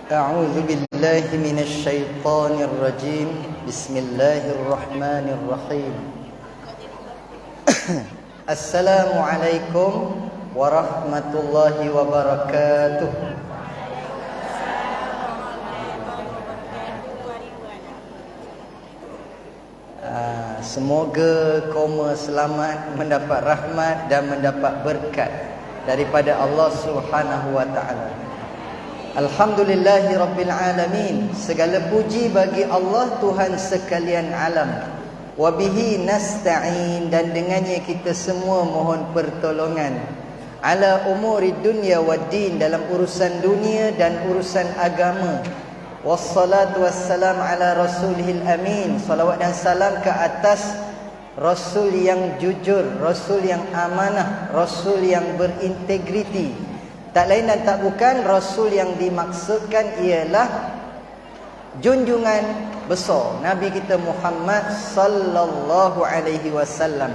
أعوذ بالله من الشيطان الرجيم بسم الله الرحمن الرحيم السلام عليكم ورحمة الله وبركاته. Semoga kaum selamat, mendapat rahmat dan mendapat berkat daripada Allah Subhanahu wa taala. Alhamdulillahi Rabbil Alamin. Segala puji bagi Allah Tuhan sekalian alam. Wabihi nasta'in, dan dengannya kita semua mohon pertolongan. Ala umuri dunya wad din, dalam urusan dunia dan urusan agama. Wassalatu wassalam ala rasulihil amin. Salawat dan salam ke atas Rasul yang jujur, Rasul yang amanah, Rasul yang berintegriti. Tak lain dan tak bukan, Rasul yang dimaksudkan ialah junjungan besar Nabi kita Muhammad sallallahu alaihi wasallam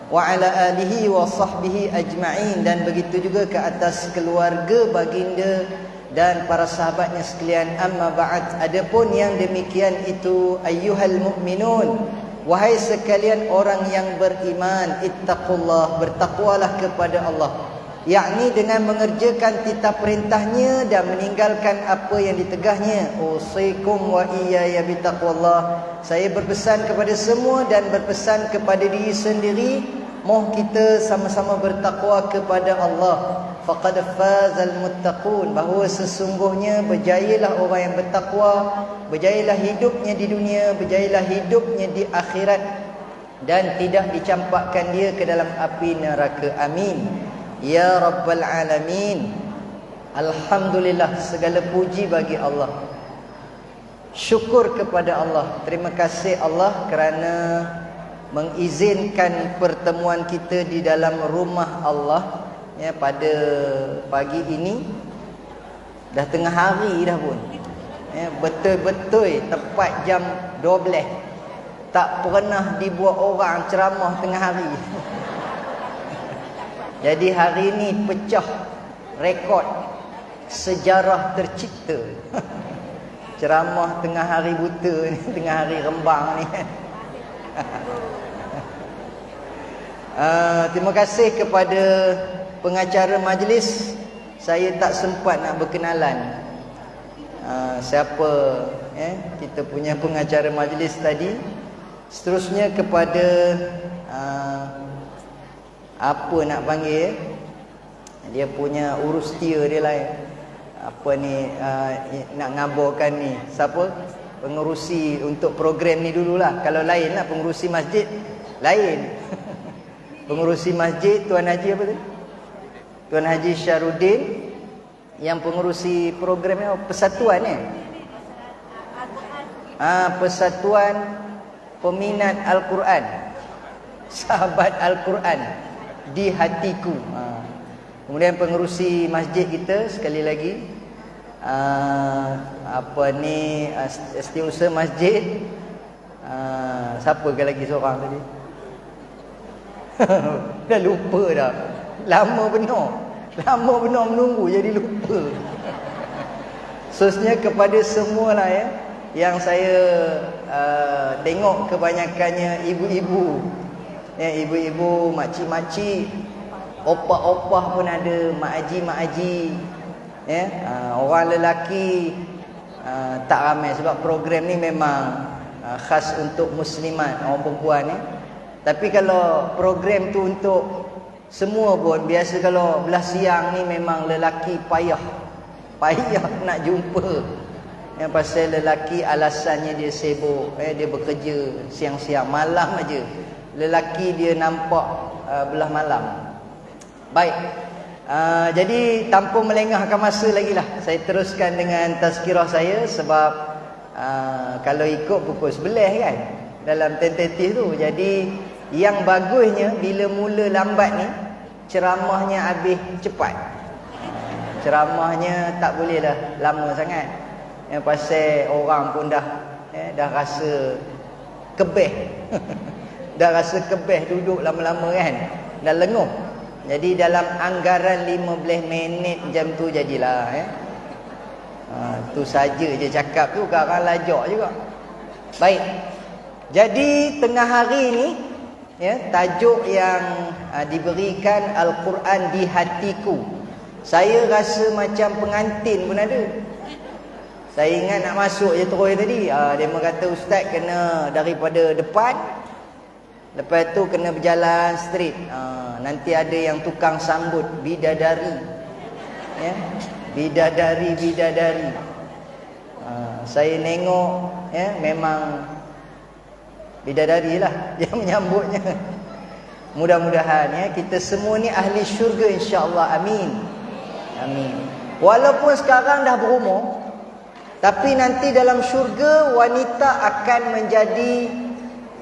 wa ala alihi wa sahbihi ajma'in, dan begitu juga ke atas keluarga baginda dan para sahabatnya sekalian. Amma ba'd. Adapun yang demikian itu, ayyuhal mu'minun, wahai sekalian orang yang beriman, ittaqullah, bertakwalah kepada Allah, yakni dengan mengerjakan titah perintahnya dan meninggalkan apa yang ditegahnya. Usikum wa iyaya bitaqwallah. Saya berpesan kepada semua dan berpesan kepada diri sendiri, mohon kita sama-sama bertakwa kepada Allah. Faqad fazal muttaqun, bahawa sesungguhnya berjayalah orang yang bertakwa, berjayalah hidupnya di dunia, berjayalah hidupnya di akhirat, dan tidak dicampakkan dia ke dalam api neraka. Amin ya Rabbal Alamin. Alhamdulillah, segala puji bagi Allah. Syukur kepada Allah. Terima kasih Allah kerana mengizinkan pertemuan kita di dalam rumah Allah ya, pada pagi ini. Dah tengah hari dah pun ya, betul-betul tepat jam 12. Tak pernah dibuat orang ceramah tengah hari. Jadi hari ini pecah rekod sejarah tercipta. Ceramah tengah hari buta ni, tengah hari rembang ni. Terima kasih kepada pengacara majlis. Saya tak sempat nak berkenalan siapa kita punya pengacara majlis tadi. Seterusnya kepada apa nak panggil, dia punya urus dia lah apa ni, nak ngabarkan ni siapa pengerusi untuk program ni dululah. Kalau lain lah pengerusi masjid lain. Pengerusi masjid Tuan Haji apa tu, Tuan Haji Syarudin. Yang pengerusi program ni persatuan Persatuan Peminat Al-Quran, Sahabat Al-Quran di hatiku. Kemudian pengerusi masjid kita sekali lagi, apa ni, setiausaha masjid, siapa ke lagi seorang tadi? Dah lupa dah. Lama benar menunggu jadi lupa. Khususnya kepada semua lah ya, yang saya tengok kebanyakannya ibu-ibu ya, ibu-ibu, makcik-makcik, opah-opah pun ada, mak haji ya. Orang lelaki tak ramai sebab program ni memang khas untuk muslimat, orang perempuan ya. Tapi kalau program tu untuk semua pun, biasa kalau belah siang ni memang lelaki payah nak jumpa ya, pasal lelaki alasannya dia sibuk dia bekerja siang-siang, malam aja lelaki dia nampak belah malam. Baik, jadi tanpa melengahkan masa lagi lah, saya teruskan dengan tazkirah saya. Sebab kalau ikut pukul 11 kan dalam tentatif tu. Jadi yang bagusnya bila mula lambat ni, ceramahnya habis cepat. Ceramahnya tak boleh dah lama sangat ya, pasal orang pun dah rasa kebeh. Dah rasa kebeh duduk lama-lama kan, dah lenguh. Jadi dalam anggaran 15 minit jam tu jadilah Tu saja je cakap tu, orang lajak juga. Baik. Jadi tengah hari ni, ya, tajuk yang diberikan Al-Quran di hatiku. Saya rasa macam pengantin pun ada. Saya ingat nak masuk je terus tadi. Dia kata ustaz kena daripada depan, lepas tu kena berjalan straight. Nanti ada yang tukang sambut bidadari. Ya. Bidadari. Saya nengok, ya, memang bidadari lah yang menyambutnya. Mudah-mudahan, ya, kita semua ni ahli syurga insya-Allah. Amin. Amin. Walaupun sekarang dah berumur, tapi nanti dalam syurga wanita akan menjadi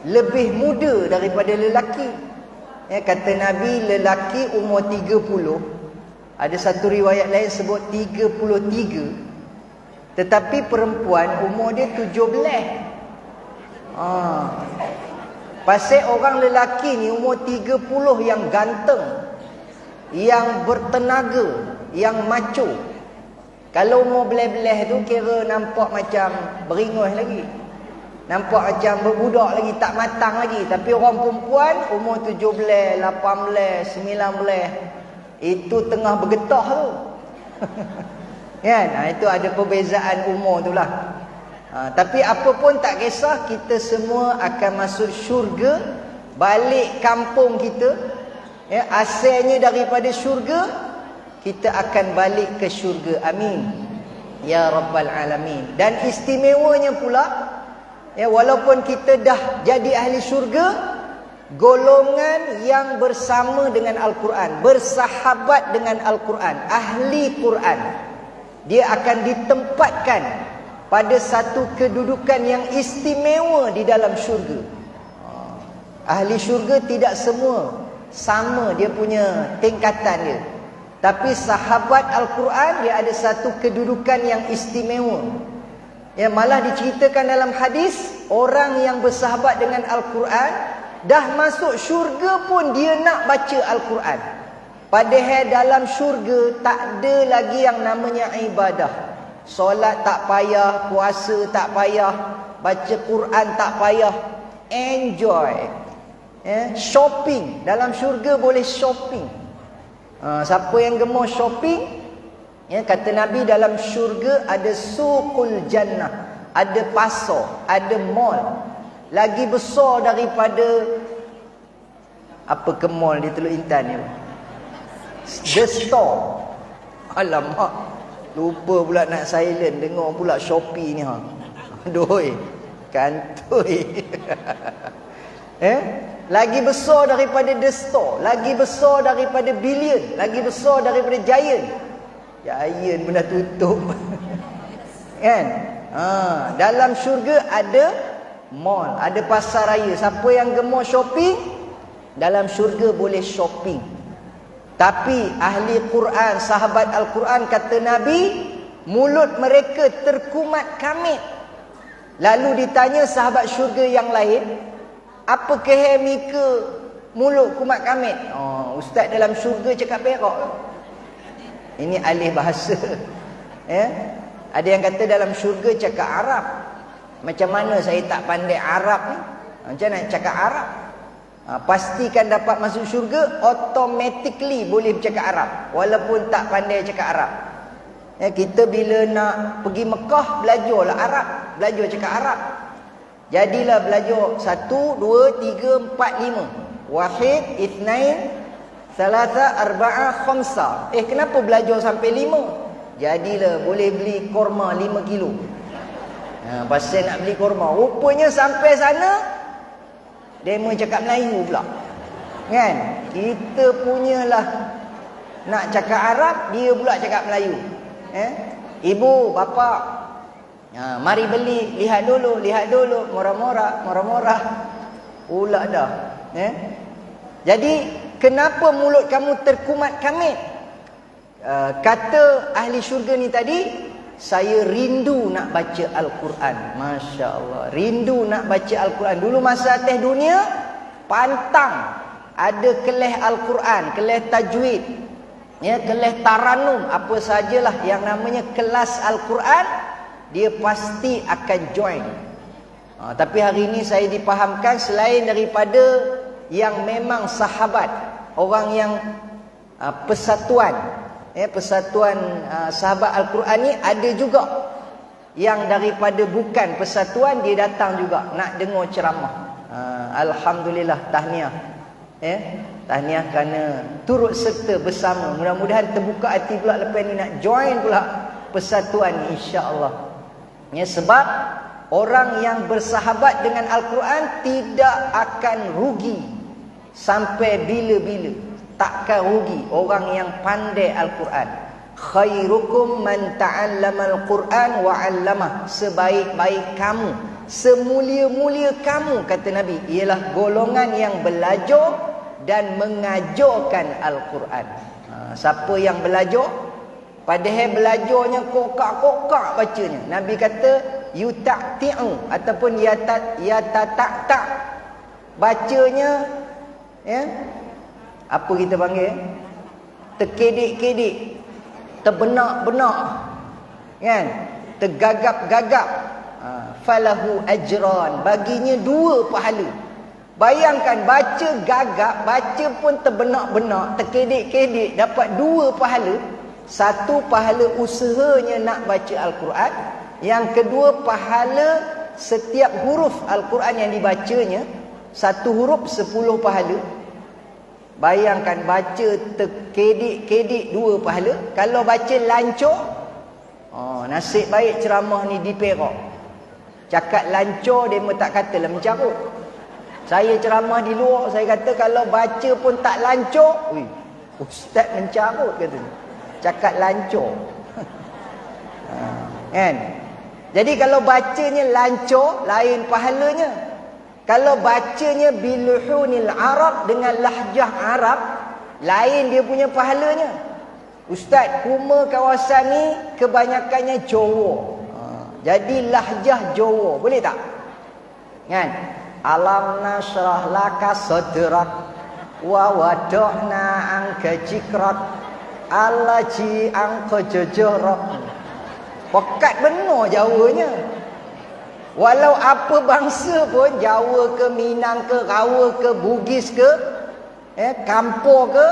lebih muda daripada lelaki. Ya, kata Nabi, lelaki umur 30. Ada satu riwayat lain sebut 33. Tetapi perempuan umur dia 17. Pasal orang lelaki ni umur 30 yang ganteng, yang bertenaga, yang macho. Kalau umur belah-belah tu kira nampak macam beringus lagi, nampak macam berbudak lagi, tak matang lagi. Tapi orang perempuan umur 17, 18, 19, itu tengah bergetah tu. Kan? Itu ada perbezaan umur tu lah. Tapi apa pun tak kisah, kita semua akan masuk syurga, balik kampung kita. Ya, asalnya daripada syurga, kita akan balik ke syurga. Amin. Ya Rabbal Alamin. Dan istimewanya pula, ya, walaupun kita dah jadi ahli syurga, golongan yang bersama dengan Al-Quran, bersahabat dengan Al-Quran, ahli Quran, dia akan ditempatkan pada satu kedudukan yang istimewa di dalam syurga. Ahli syurga tidak semua sama dia punya tingkatan dia, tapi sahabat Al-Quran dia ada satu kedudukan yang istimewa. Ya, malah diceritakan dalam hadis, orang yang bersahabat dengan Al-Quran dah masuk syurga pun dia nak baca Al-Quran. Padahal dalam syurga tak ada lagi yang namanya ibadah. Solat tak payah, puasa tak payah, baca Quran tak payah. Enjoy. Shopping. Dalam syurga boleh shopping. Siapa yang gemar shopping, ya, kata Nabi, dalam syurga ada suqul jannah, ada pasar, ada mall. Lagi besar daripada apa ke mall di Teluk Intan ni? The Store. Alamak, lupa pula nak silent, dengar pula Shopee ni. Aduh, kantoi. Lagi besar daripada The Store, lagi besar daripada Billion, lagi besar daripada Giant. Giant pun dah tutup. Kan? Dalam syurga ada mall, ada pasar raya. Siapa yang gemar shopping, dalam syurga boleh shopping. Tapi ahli Quran, sahabat Al-Quran, kata Nabi, mulut mereka terkumat kamit. Lalu ditanya sahabat syurga yang lain, apa kehemika mulut kumat kamit? Ustaz dalam syurga cakap perak. Ini alih bahasa. Ada yang kata dalam syurga cakap Arab. Macam mana saya tak pandai Arab ni? Macam nak cakap Arab? Pastikan dapat masuk syurga, automatically boleh bercakap Arab, walaupun tak pandai cakap Arab. Kita bila nak pergi Mekah, belajarlah Arab, belajar cakap Arab. Jadilah belajar 1, 2, 3, 4, 5. Wahid, Ithnain, Thalatha, Arba'a, Khamsa. Kenapa belajar sampai 5? Jadilah boleh beli korma 5 kilo. Pasal nak beli korma, rupanya sampai sana demo cakap Melayu pula. Kan? Kita punyalah nak cakap Arab, dia pula cakap Melayu. Ibu, bapa, mari beli, lihat dulu, murah-murah pula dah. Jadi kenapa mulut kamu terkumat kamit? Kata ahli syurga ni tadi, saya rindu nak baca Al-Quran. Masya Allah, rindu nak baca Al-Quran. Dulu masa atas dunia, pantang ada kelas Al-Quran, kelas tajwid. Ya, kelas taranum, apa sajalah yang namanya kelas Al-Quran, dia pasti akan join. Tapi hari ini saya dipahamkan selain daripada yang memang sahabat, orang yang persatuan, persatuan sahabat Al-Quran ni, ada juga yang daripada bukan persatuan, dia datang juga nak dengar ceramah. Alhamdulillah, tahniah. Tahniah kerana turut serta bersama. Mudah-mudahan terbuka hati pula lepas ni nak join pula persatuan ni, insya-Allah. Sebab orang yang bersahabat dengan Al-Quran tidak akan rugi sampai bila-bila. Takkan rugi orang yang pandai Al-Quran. Khairukum man ta'allama Al-Quran wa 'allamah. Sebaik-baik kamu, semulia-mulia kamu, kata Nabi, ialah golongan yang belajar dan mengajarkan Al-Quran. Siapa yang belajar, padahal belajarnya kokak-kokak bacanya. Nabi kata yuta'ti'u ataupun yatata'ta'. Bacanya apa kita panggil? Terkedik-kedik, terbenak-benak, kan? Tergagap-gagap. Falahu ajran, baginya 2 pahala. Bayangkan, baca gagap, baca pun terbenak-benak, terkedik-kedik, dapat 2 pahala. 1 pahala usahanya nak baca Al-Quran, yang kedua pahala setiap huruf Al-Quran yang dibacanya. 1 huruf 10 pahala. Bayangkan, baca terkedik-kedik 2 pahala. Kalau baca lancor, nasib baik ceramah ni di Perak. Cakap lancor dia tak katalah mencarut. Saya ceramah di luar, saya kata kalau baca pun tak lancor, ustaz mencarut katanya. Cakap lancor. Kan? Jadi kalau bacanya lancor, lain pahalanya. Kalau bacanya biluhunil Arab, dengan lahjah Arab, lain dia punya pahalanya. Ustaz, kuma kawasan ni kebanyakannya Jawa. Jadi lahjah Jawa, boleh tak? Kan? Alam nasrah laka sadrak wa wadahna anka jikrak alaji angka jajarak. Pekat benar Jawanya. Walau apa bangsa pun, Jawa ke, Minang ke, Rawa ke, Bugis ke, Kampur ke,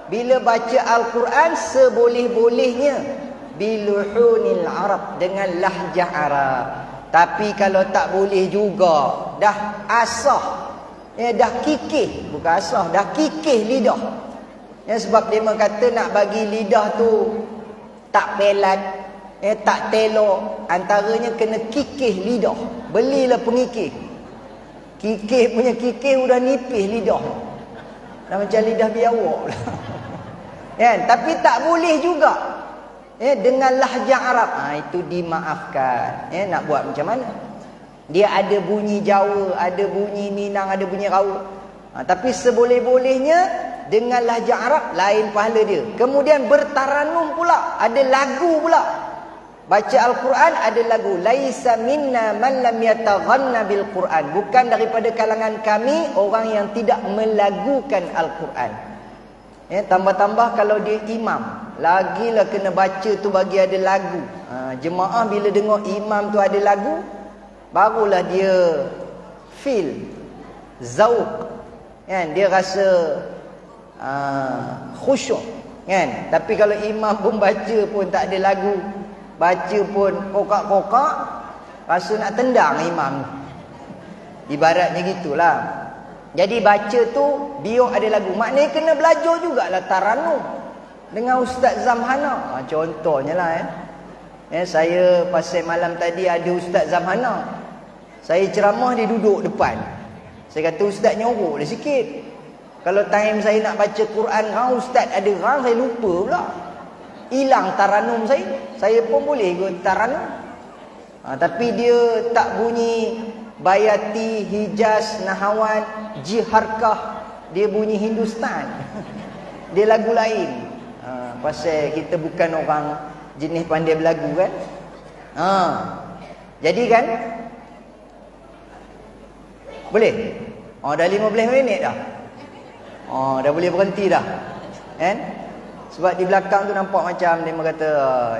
bila baca Al-Quran seboleh-bolehnya biluhunil Arab, dengan lahjah Arab. Tapi kalau tak boleh juga, dah asah, dah kikih, bukan asah, dah kikih lidah. Sebab dia kata nak bagi lidah tu tak pelat, tak telok, antaranya kena kikih lidah. Belilah pengikih. Kikih punya kikih udah nipis lidah, dah macam lidah biawak lah. Tapi tak boleh juga dengan lahjah Arab. Itu dimaafkan. Nak buat macam mana? Dia ada bunyi Jawa, ada bunyi Minang, ada bunyi Rawa. Tapi seboleh-bolehnya dengan lahjah Arab, lain pahala dia. Kemudian bertaranum pula, ada lagu pula. Baca Al-Quran ada lagu. Laisa minna man lam yataghanna bil Quran. Bukan daripada kalangan kami orang yang tidak melagukan Al-Quran. Tambah-tambah kalau dia imam, lagilah kena baca tu bagi ada lagu. Jemaah bila dengar imam tu ada lagu, barulah dia feel zauq, kan? Dia rasa khusyuk, kan? Tapi kalau imam pun baca pun tak ada lagu, baca pun kokak-kokak, rasa nak tendang imam. Ibaratnya gitulah. Jadi baca tu biar ada lagu. Maknanya kena belajar jugalah taranum dengan Ustaz Zamhana. Contohnya lah saya pasal malam tadi ada Ustaz Zamhana. Saya ceramah, dia duduk depan. Saya kata Ustaz nyorok dia sikit. Kalau time saya nak baca Quran, Ustaz ada saya lupa pula. Hilang taranum saya. Saya pun boleh ikut taranum. Tapi dia tak bunyi Bayati, Hijaz, Nahawan, Jiharkah. Dia bunyi Hindustan. Dia lagu lain. Pasal kita bukan orang jenis pandai berlagu, kan? Jadi kan, boleh? Dah 15 minit dah. Dah boleh berhenti dah, kan? Sebab di belakang tu nampak macam dia kata,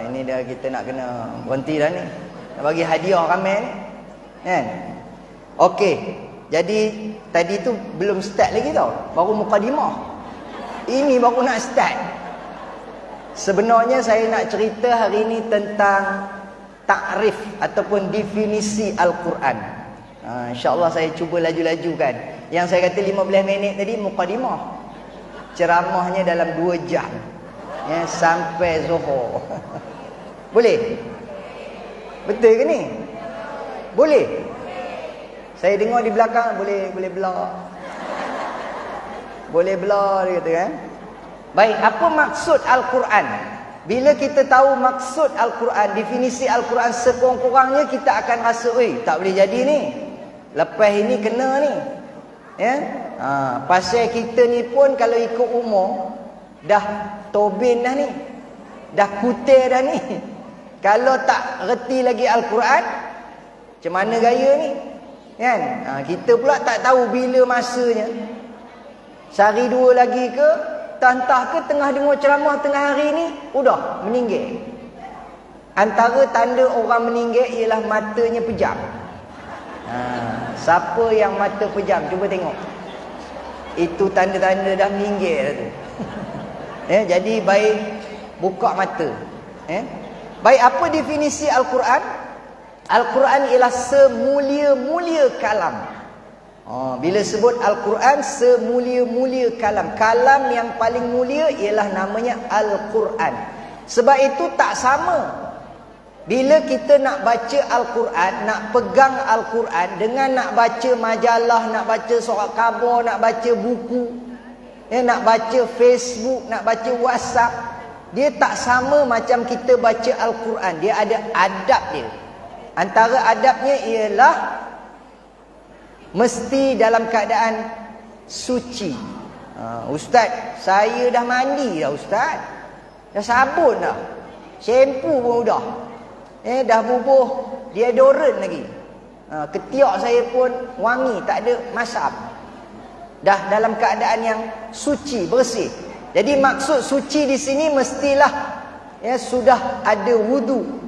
ini dah kita nak kena berhenti dah ni. Nak bagi hadiah ramai ni. Kan? Okey. Jadi tadi tu belum start lagi tau. Baru mukadimah. Ini baru nak start. Sebenarnya saya nak cerita hari ni tentang takrif ataupun definisi Al-Quran. InsyaAllah saya cuba laju-lajukan. Yang saya kata 15 minit tadi mukadimah. Ceramahnya dalam 2 jam. Ya, sampai Zuhur. Boleh? Betul ke ni? Boleh? Saya dengar di belakang boleh belah. Boleh belah dia kata kan. Baik, apa maksud Al-Quran? Bila kita tahu maksud Al-Quran, definisi Al-Quran sekurang-kurangnya kita akan rasa, tak boleh jadi ni. Lepas ini kena ni. Ya? Pasal kita ni pun kalau ikut umur dah tobin dah ni. Dah kutir dah ni. Kalau tak reti lagi Al-Quran, macam mana gaya ni? Kan? Kita pula tak tahu bila masanya. Sehari 2 lagi ke, entah ke tengah dengar ceramah tengah hari ni, udah meninggal. Antara tanda orang meninggal ialah matanya pejam. Siapa yang mata pejam? Cuba tengok. Itu tanda-tanda dah meninggal tu. Jadi baik buka mata. Baik, apa definisi Al-Quran? Al-Quran ialah semulia-mulia kalam. Bila sebut Al-Quran, semulia-mulia kalam. Kalam yang paling mulia ialah namanya Al-Quran. Sebab itu tak sama. Bila kita nak baca Al-Quran, nak pegang Al-Quran dengan nak baca majalah, nak baca surat khabar, nak baca buku, nak baca Facebook, nak baca WhatsApp, dia tak sama macam kita baca Al-Quran. Dia ada adab dia. Antara adabnya ialah mesti dalam keadaan suci. Ustaz, saya dah mandi dah Ustaz. Dah sabun dah. Shampoo pun dah. Dah bubuh deodorant lagi. Ketiak saya pun wangi, tak ada masam. Dah dalam keadaan yang suci, bersih. Jadi maksud suci di sini mestilah sudah ada wudu.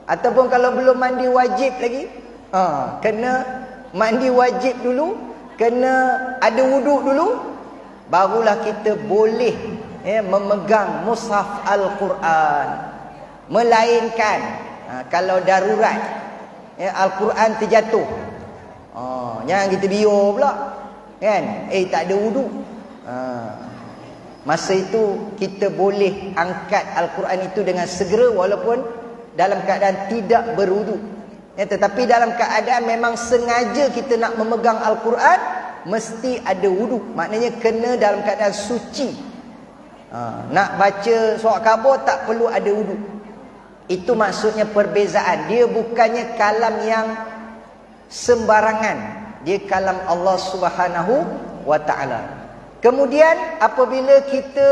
Ataupun kalau belum mandi wajib lagi, kena mandi wajib dulu, kena ada wuduk dulu, barulah kita boleh memegang mushaf Al-Quran. Melainkan kalau darurat, Al-Quran terjatuh, jangan kita biar pula kan, tak ada wuduk. Masa itu kita boleh angkat Al-Quran itu dengan segera walaupun dalam keadaan tidak berwuduk. Tetapi dalam keadaan memang sengaja kita nak memegang Al-Quran, mesti ada wuduk. Maknanya kena dalam keadaan suci. Nak baca surat khabar tak perlu ada wuduk. Itu maksudnya perbezaan. Dia bukannya kalam yang sembarangan. Dia kalam Allah Subhanahu wa ta'ala. Kemudian apabila kita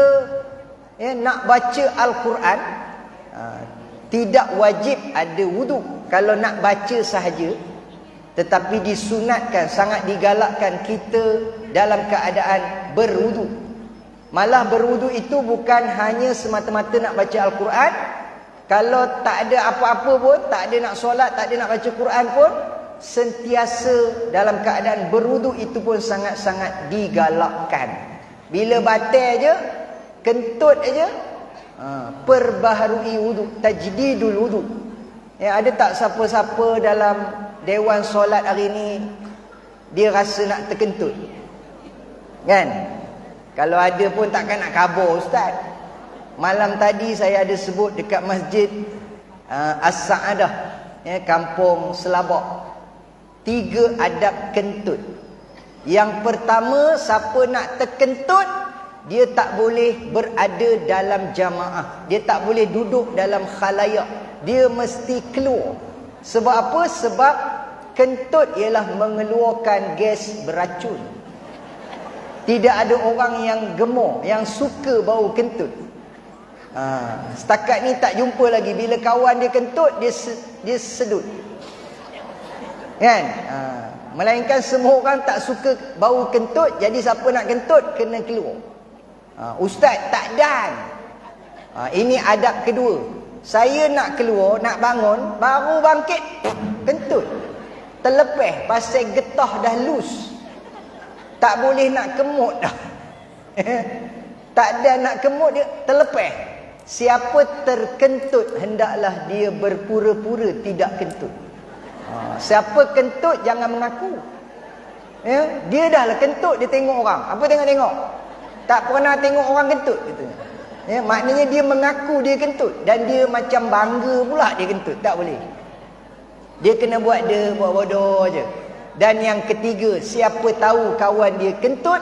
nak baca Al-Quran, tidak wajib ada wuduk kalau nak baca sahaja. Tetapi disunatkan, sangat digalakkan kita dalam keadaan berwuduk. Malah berwuduk itu bukan hanya semata-mata nak baca Al-Quran. Kalau tak ada apa-apa pun, tak ada nak solat, tak ada nak baca Quran pun, sentiasa dalam keadaan berwuduk itu pun sangat-sangat digalakkan. Bila batal je, kentut aja, perbaharui wuduk, tajdidul wuduk. Ada tak siapa-siapa dalam dewan solat hari ni dia rasa nak terkentut? Kan? Kalau ada pun takkan nak khabar Ustaz. Malam tadi saya ada sebut dekat masjid As-Sa'adah, kampung Selabak, 3 adab kentut. Yang pertama, siapa nak terkentut, dia tak boleh berada dalam jamaah. Dia tak boleh duduk dalam khalayak. Dia mesti keluar. Sebab apa? Sebab kentut ialah mengeluarkan gas beracun. Tidak ada orang yang gemar, yang suka bau kentut. Setakat ni tak jumpa lagi. Bila kawan dia kentut, dia sedut. Kan? Melainkan semua orang tak suka bau kentut. Jadi siapa nak kentut, kena keluar. Ustaz, tak dan. Ini adab kedua. Saya nak keluar, nak bangun, baru bangkit, kentut. Terlepeh, pasal getah dah loose. Tak boleh nak kemut dah. Tak ada nak kemut, dia terlepeh. Siapa terkentut, hendaklah dia berpura-pura tidak kentut. Siapa kentut, jangan mengaku. Dia dah lah kentut, dia tengok orang. Apa tengok-tengok? Tak pernah tengok orang kentut, katanya. Maknanya dia mengaku dia kentut. Dan dia macam bangga pula dia kentut. Tak boleh. Dia kena buat bodoh je. Dan yang ketiga, siapa tahu kawan dia kentut,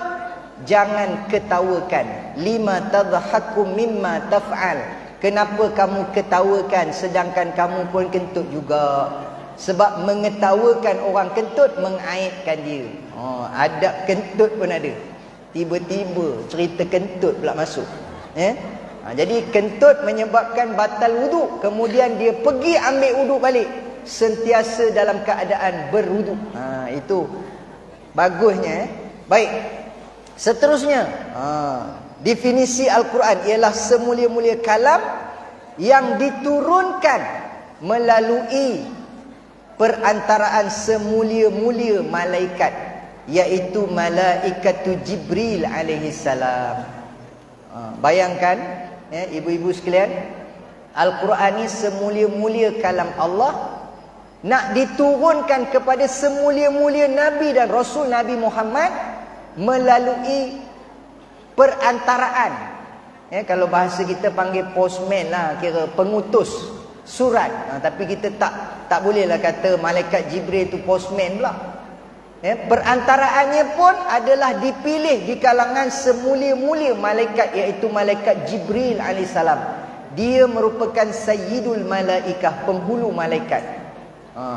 jangan ketawakan. Lima tadhaku mimma taf'al. Kenapa kamu ketawakan sedangkan kamu pun kentut juga? Sebab mengetawakan orang kentut mengaibkan dia. Adab kentut pun ada. Tiba-tiba cerita kentut pula masuk. Jadi kentut menyebabkan batal wuduk. Kemudian dia pergi ambil wuduk balik. Sentiasa dalam keadaan berwuduk. Itu bagusnya. Baik. Seterusnya, definisi Al-Quran ialah semulia-mulia kalam yang diturunkan melalui perantaraan semulia-mulia malaikat, iaitu malaikatu Jibril alaihi salam. Bayangkan, ibu-ibu sekalian, Al-Quran ni semulia-mulia kalam Allah, nak diturunkan kepada semulia-mulia Nabi dan Rasul Nabi Muhammad melalui perantaraan. Kalau bahasa kita panggil postman lah, kira pengutus surat. Tapi kita tak bolehlah kata malaikat Jibril tu postman pula. Perantaraannya pun adalah dipilih di kalangan semulia-mulia malaikat, iaitu malaikat Jibril alaihissalam. Dia merupakan sayyidul malaikah, penghulu malaikat.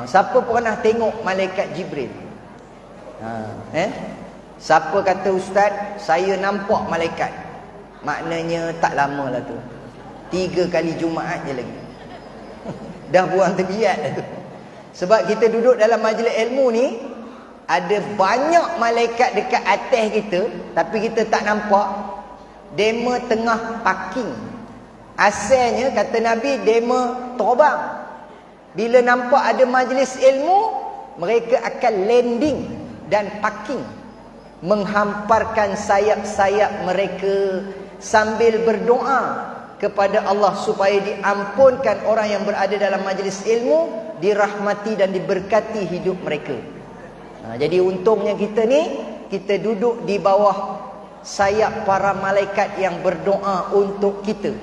Siapa pernah tengok malaikat Jibril? Siapa kata ustaz, saya nampak malaikat? Maknanya tak lama lah tu. 3 kali Jumaat je lagi. Dah buang terbiat dah tu. Sebab kita duduk dalam majlis ilmu ni, ada banyak malaikat dekat atas kita, tapi kita tak nampak. Dema tengah parking. Asalnya kata Nabi, dema terbang. Bila nampak ada majlis ilmu, mereka akan landing dan parking, menghamparkan sayap-sayap mereka sambil berdoa kepada Allah supaya diampunkan orang yang berada dalam majlis ilmu, dirahmati dan diberkati hidup mereka. Jadi untungnya kita ni, kita duduk di bawah sayap para malaikat yang berdoa untuk kita.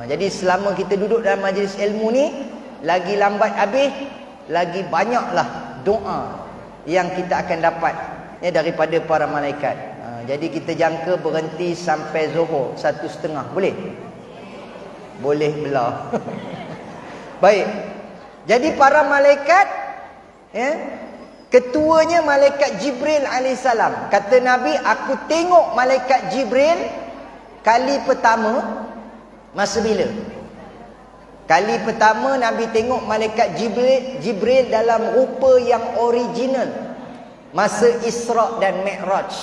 Jadi selama kita duduk dalam majlis ilmu ni, lagi lambat habis, lagi banyaklah doa yang kita akan dapat daripada para malaikat. Jadi kita jangka berhenti sampai Zuhur 1:30. Boleh? Boleh belah. Baik. Jadi para malaikat, ketuanya malaikat Jibril alaihissalam. Kata Nabi, aku tengok malaikat Jibril kali pertama masa bila? Kali pertama Nabi tengok malaikat Jibril dalam rupa yang original, masa Isra' dan Mi'raj.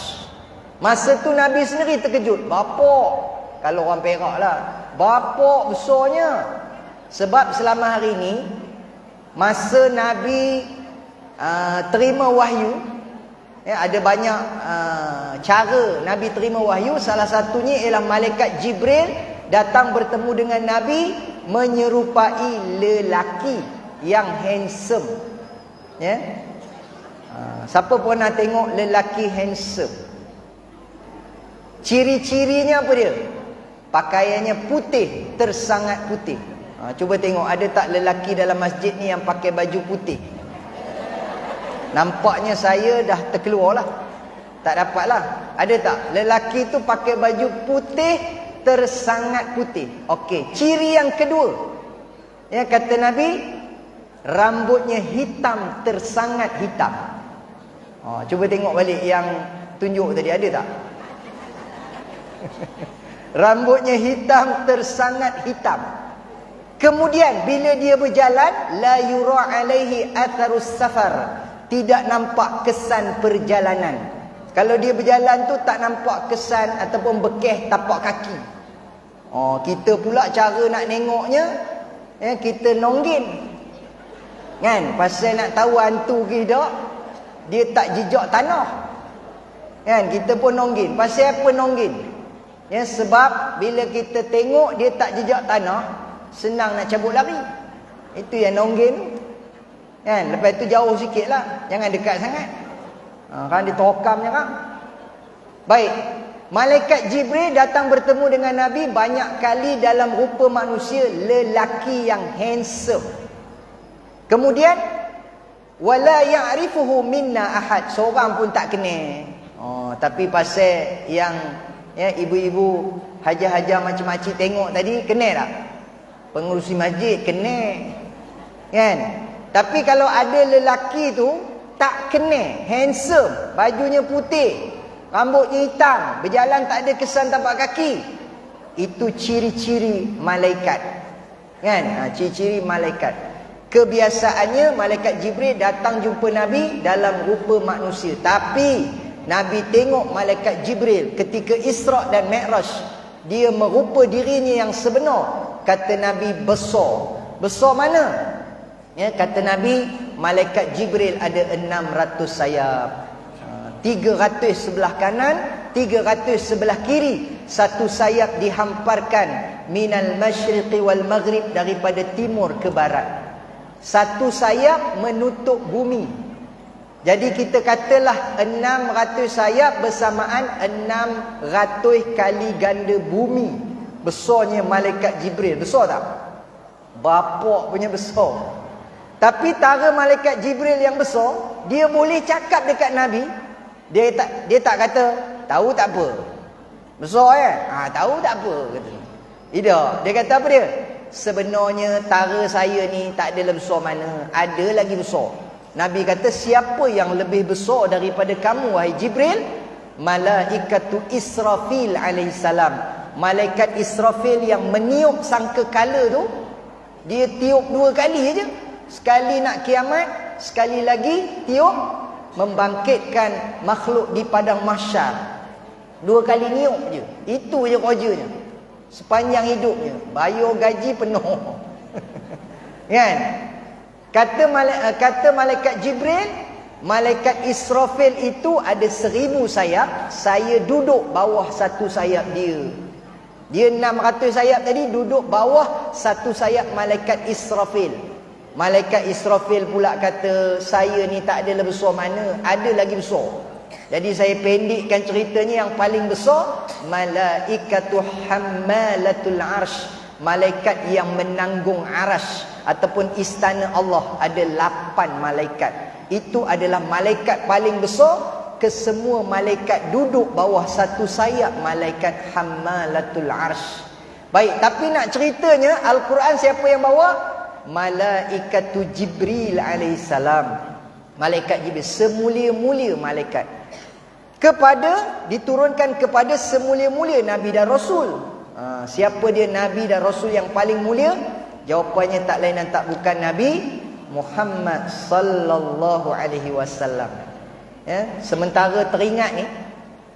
Masa tu Nabi sendiri terkejut. Bapak, kalau orang Perak lah, bapak besarnya. Sebab selama hari ni, masa Nabi terima wahyu, ada banyak cara Nabi terima wahyu. Salah satunya ialah malaikat Jibril datang bertemu dengan Nabi, menyerupai lelaki yang handsome. Siapa pernah tengok lelaki handsome? Ciri-cirinya apa dia? Pakaiannya putih, tersangat putih. Cuba tengok, ada tak lelaki dalam masjid ni yang pakai baju putih? Nampaknya saya dah terkeluar lah. Tak dapat lah. Ada tak? Lelaki tu pakai baju putih, tersangat putih. Okey, ciri yang kedua, kata Nabi, rambutnya hitam, tersangat hitam. Cuba tengok balik yang tunjuk tadi, ada tak? Rambutnya hitam, tersangat hitam. Kemudian bila dia berjalan, la yura alaihi atharus safar, tidak nampak kesan perjalanan. Kalau dia berjalan tu tak nampak kesan ataupun bekas tapak kaki. Oh, kita pula cara nak nengoknya, kita nonggin. Kan? Pasal nak tahu hantu ke tak, dia tak jejak tanah. Kan? Kita pun nonggin. Pasal apa nonggin? Sebab bila kita tengok dia tak jejak tanah, senang nak cabut lari. Itu yang nonggin. Kan? Lepas tu jauh sikit lah, jangan dekat sangat. Kan dia terokamnya kan. Baik, malaikat Jibril datang bertemu dengan Nabi banyak kali dalam rupa manusia, lelaki yang handsome. Kemudian wala ya'rifuhu minna ahad, seorang pun tak kenal. Tapi pasal yang ibu-ibu haja-haja macam-macam tengok tadi, kenal tak? Pengurusi masjid kenal. Kan? Tapi kalau ada lelaki tu tak kenal, handsome, bajunya putih, rambutnya hitam, berjalan tak ada kesan tapak kaki, itu ciri-ciri malaikat. Kan? Ciri-ciri malaikat. Kebiasaannya malaikat Jibril datang jumpa Nabi dalam rupa manusia. Tapi Nabi tengok malaikat Jibril ketika Isra' dan Mi'raj, dia merupa dirinya yang sebenar. Kata Nabi, besar. Besar mana? Kata Nabi, malaikat Jibril ada 600 sayap. 300 sebelah kanan, 300 sebelah kiri. Satu sayap dihamparkan minal masyriqi wal maghrib, daripada timur ke barat. Satu sayap menutup bumi. Jadi kita katalah 600 sayap bersamaan 600 kali ganda bumi. Besarnya malaikat Jibril. Besar tak? Bapak punya besar. Tapi tara malaikat Jibril yang besar, dia boleh cakap dekat Nabi. Dia tak kata, tahu tak apa. Besar kan? Tahu tak apa, kata. Tidak. Dia kata apa dia? Sebenarnya tara saya ni tak ada lebih besar mana, ada lagi besar. Nabi kata, siapa yang lebih besar daripada kamu wahai Jibril? Malaikatu Israfil alaihissalam. Malaikat Israfil yang meniup sangkakala tu, dia tiup 2 kali aja. Sekali nak kiamat, sekali lagi tiup membangkitkan makhluk di padang mahsyar. 2 kali niup je. Itu je kerjanya. Sepanjang hidupnya. Bayar gaji penuh. Kan? Kata malaikat Jibril, malaikat Israfil itu ada 1000 sayap. Saya duduk bawah satu sayap dia. Dia 600 sayap tadi, duduk bawah satu sayap malaikat Israfil. Malaikat Israfil pula kata, saya ni tak ada lebih besar mana, ada lagi besar. Jadi saya pendekkan ceritanya, yang paling besar malaikatu hammalatul arsh, malaikat yang menanggung arasy ataupun istana Allah. Ada 8 malaikat. Itu adalah malaikat paling besar. Kesemua malaikat duduk bawah satu sayap malaikat hammalatul arsh. Baik, tapi nak ceritanya Al-Quran siapa yang bawa? Malaikatu Jibril alaihissalam. Malaikat Jibril, semulia-mulia malaikat. Diturunkan kepada semulia-mulia Nabi dan Rasul. Siapa dia Nabi dan Rasul yang paling mulia? Jawapannya tak lain dan tak bukan Nabi Muhammad sallallahu alaihi wasallam. Sementara teringat ni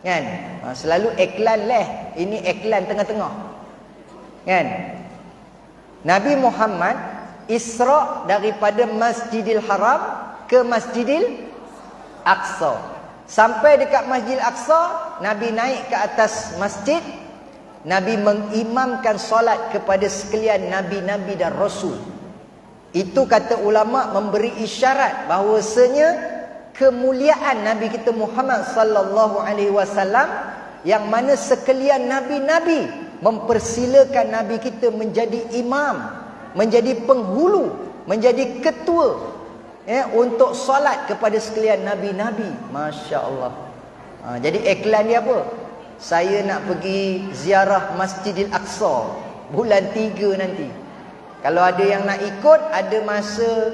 kan, selalu iklan lah. Ini iklan tengah-tengah. Kan? Nabi Muhammad Isra' daripada Masjidil Haram ke Masjidil Aqsa. Sampai dekat Masjidil Aqsa, Nabi naik ke atas masjid. Nabi mengimamkan solat kepada sekalian Nabi-Nabi dan Rasul. Itu kata ulama memberi isyarat bahawasanya kemuliaan Nabi kita Muhammad sallallahu alaihi wasallam, yang mana sekalian Nabi-Nabi mempersilakan Nabi kita menjadi imam, menjadi penghulu, menjadi ketua untuk solat kepada sekalian Nabi-Nabi. Masya Allah. Jadi iklan dia apa? Saya nak pergi ziarah Masjidil Aqsa bulan 3 nanti. Kalau ada yang nak ikut, ada masa